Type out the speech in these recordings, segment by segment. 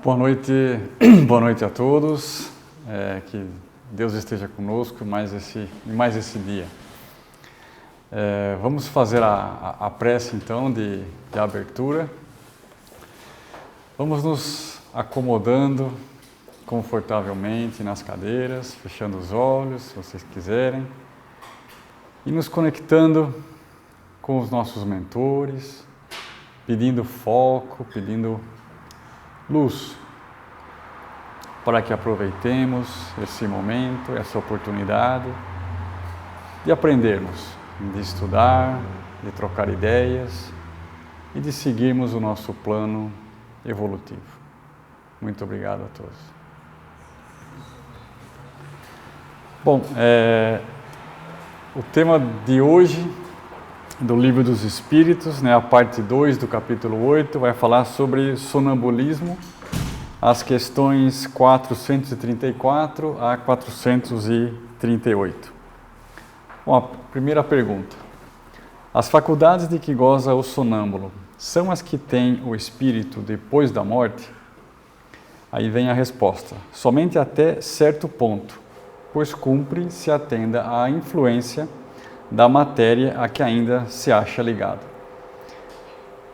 Boa noite, boa noite a todos, que Deus esteja conosco em mais esse dia. Vamos fazer a prece então de abertura. Vamos nos acomodando confortavelmente nas cadeiras, fechando os olhos, se vocês quiserem, e nos conectando com os nossos mentores, pedindo foco, pedindo luz, para que aproveitemos esse momento, essa oportunidade de aprendermos, de estudar, de trocar ideias e de seguirmos o nosso plano evolutivo. Muito obrigado a todos. Bom, o tema de hoje, do Livro dos Espíritos, a parte 2 do capítulo 8, vai falar sobre sonambulismo, as questões 434 a 438. Bom, a primeira pergunta. As faculdades de que goza o sonâmbulo são as que tem o espírito depois da morte? Aí vem a resposta. Somente até certo ponto, pois cumpre se atenda à influência da matéria a que ainda se acha ligado.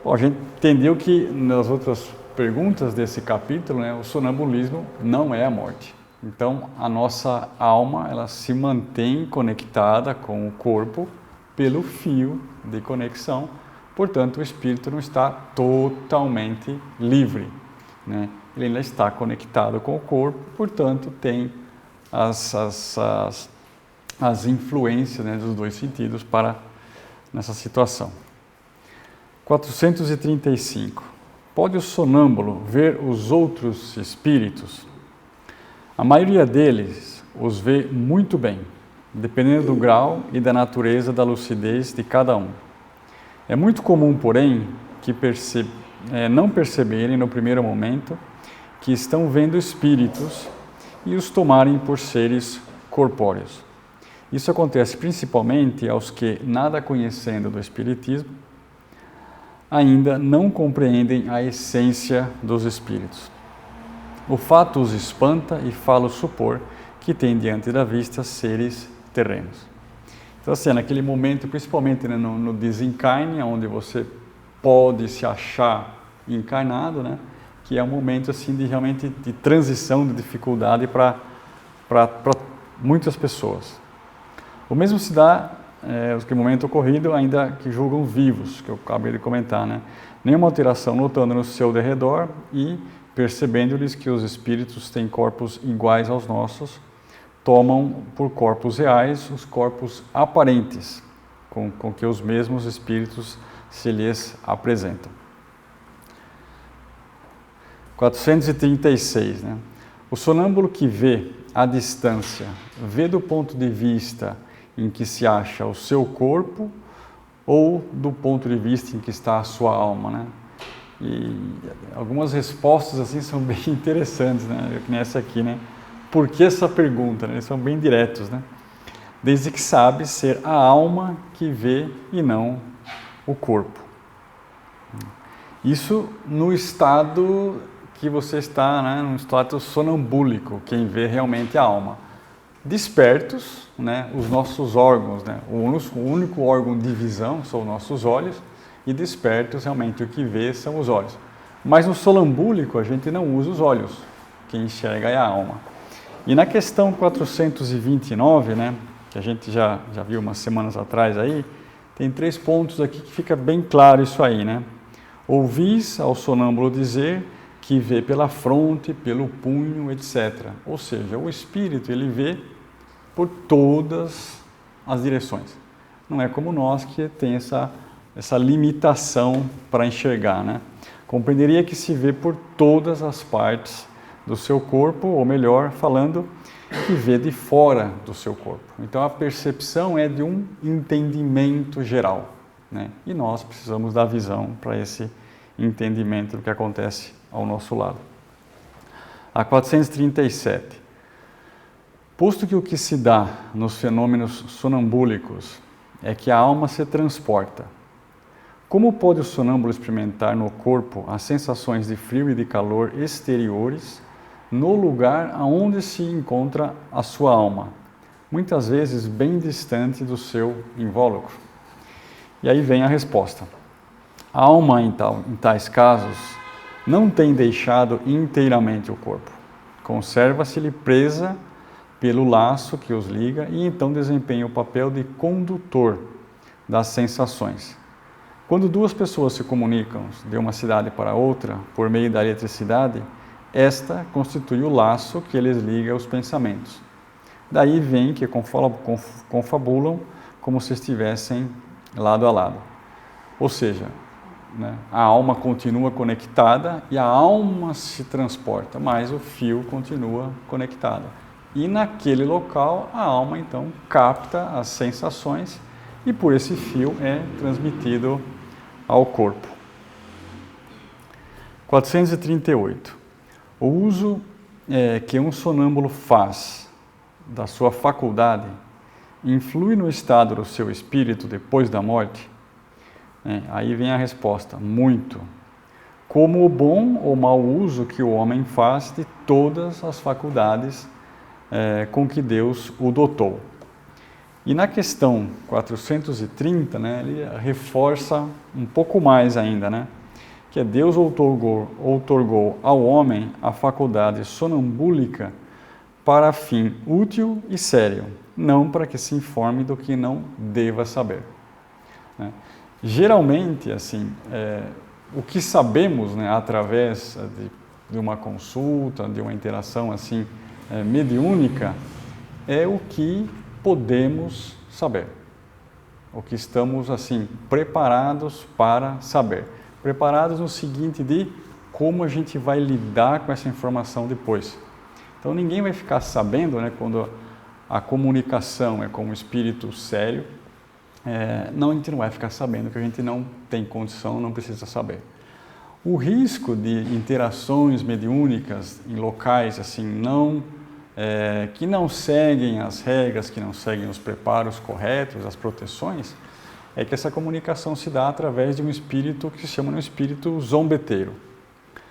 Bom, a gente entendeu que nas outras perguntas desse capítulo, o sonambulismo não é a morte. Então, a nossa alma, ela se mantém conectada com o corpo pelo fio de conexão, portanto, o espírito não está totalmente livre, Ele ainda está conectado com o corpo, portanto, tem as influências dos dois sentidos nessa situação. 435. Pode o sonâmbulo ver os outros espíritos? A maioria deles os vê muito bem, dependendo do grau e da natureza da lucidez de cada um. É muito comum, porém, que não perceberem no primeiro momento que estão vendo espíritos e os tomarem por seres corpóreos. Isso acontece principalmente aos que, nada conhecendo do espiritismo, ainda não compreendem a essência dos espíritos. O fato os espanta e fala-os supor que têm diante da vista seres terrenos. Então, assim, naquele momento, principalmente no desencarne, onde você pode se achar encarnado, que é um momento assim realmente de transição, de dificuldade para muitas pessoas. O mesmo se dá no momento ocorrido, ainda que julgam vivos, que eu acabei de comentar, Nenhuma alteração notando no seu derredor e percebendo-lhes que os espíritos têm corpos iguais aos nossos, tomam por corpos reais os corpos aparentes, com que os mesmos espíritos se lhes apresentam. 436. O sonâmbulo que vê à distância, vê do ponto de vista em que se acha o seu corpo ou do ponto de vista em que está a sua alma, E algumas respostas assim são bem interessantes, Que nem essa aqui, Por que essa pergunta? Eles são bem diretos, Desde que sabe ser a alma que vê e não o corpo. Isso no estado que você está, no estado sonambúlico, quem vê realmente a alma. Despertos, os nossos órgãos, o único órgão de visão são os nossos olhos, e despertos realmente o que vê são os olhos. Mas no sonambúlico a gente não usa os olhos, quem enxerga é a alma. E na questão 429, que a gente já viu umas semanas atrás aí, tem 3 pontos aqui que fica bem claro isso aí, Ouvis ao sonâmbulo dizer que vê pela fronte, pelo punho, etc. Ou seja, o espírito ele vê por todas as direções. Não é como nós que tem essa limitação para enxergar, Compreenderia que se vê por todas as partes do seu corpo, ou melhor falando, que vê de fora do seu corpo. Então a percepção é de um entendimento geral, E nós precisamos da visão para esse entendimento do que acontece ao nosso lado. A 437. Posto que o que se dá nos fenômenos sonambúlicos é que a alma se transporta, Como pode o sonâmbulo experimentar no corpo as sensações de frio e de calor exteriores no lugar aonde se encontra a sua alma, muitas vezes bem distante do seu invólucro? E aí vem a resposta. A alma, em tais casos, não tem deixado inteiramente o corpo. Conserva-se-lhe presa pelo laço que os liga e então desempenha o papel de condutor das sensações. Quando duas pessoas se comunicam de uma cidade para outra por meio da eletricidade, esta constitui o laço que lhes liga os pensamentos. Daí vem que confabulam como se estivessem lado a lado. Ou seja, né, a alma continua conectada e a alma se transporta, mas o fio continua conectado. E naquele local a alma então capta as sensações e por esse fio é transmitido ao corpo. 438. O uso que um sonâmbulo faz da sua faculdade influi no estado do seu espírito depois da morte? Aí vem a resposta: muito. Como o bom ou mau uso que o homem faz de todas as faculdades com que Deus o dotou. E na questão 430, ele reforça um pouco mais ainda, que Deus outorgou ao homem a faculdade sonambúlica para fim útil e sério, não para que se informe do que não deva saber. Geralmente, o que sabemos, através de uma consulta, de uma interação mediúnica, é o que podemos saber, o que estamos preparados para saber. Preparados no seguinte de como a gente vai lidar com essa informação depois. Então ninguém vai ficar sabendo, quando a comunicação é com um espírito sério, a gente não vai ficar sabendo que a gente não tem condição, não precisa saber. O risco de interações mediúnicas em locais que não seguem as regras, que não seguem os preparos corretos, as proteções, é que essa comunicação se dá através de um espírito que se chama um espírito zombeteiro.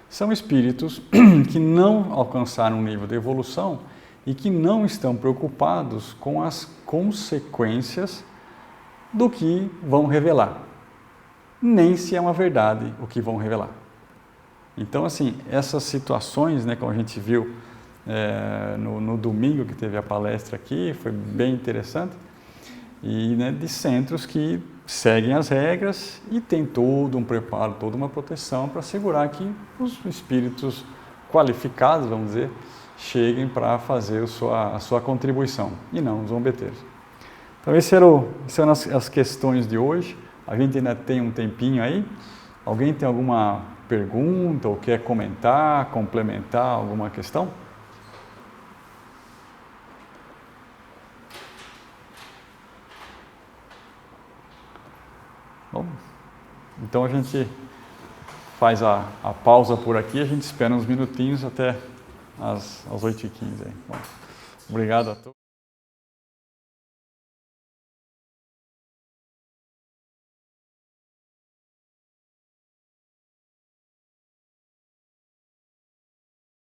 São espíritos que não alcançaram um nível de evolução e que não estão preocupados com as consequências do que vão revelar, nem se é uma verdade o que vão revelar. Então, essas situações, como a gente viu no domingo que teve a palestra aqui, foi bem interessante, e de centros que seguem as regras e tem todo um preparo, toda uma proteção para assegurar que os espíritos qualificados, vamos dizer, cheguem para fazer a sua contribuição, e não os zombeteiros. Então, essas eram as questões de hoje. A gente ainda tem um tempinho aí. Alguém tem alguma pergunta ou quer comentar, complementar alguma questão? Bom, então a gente faz a pausa por aqui, a gente espera uns minutinhos até às 8h15. Bom, obrigado a todos.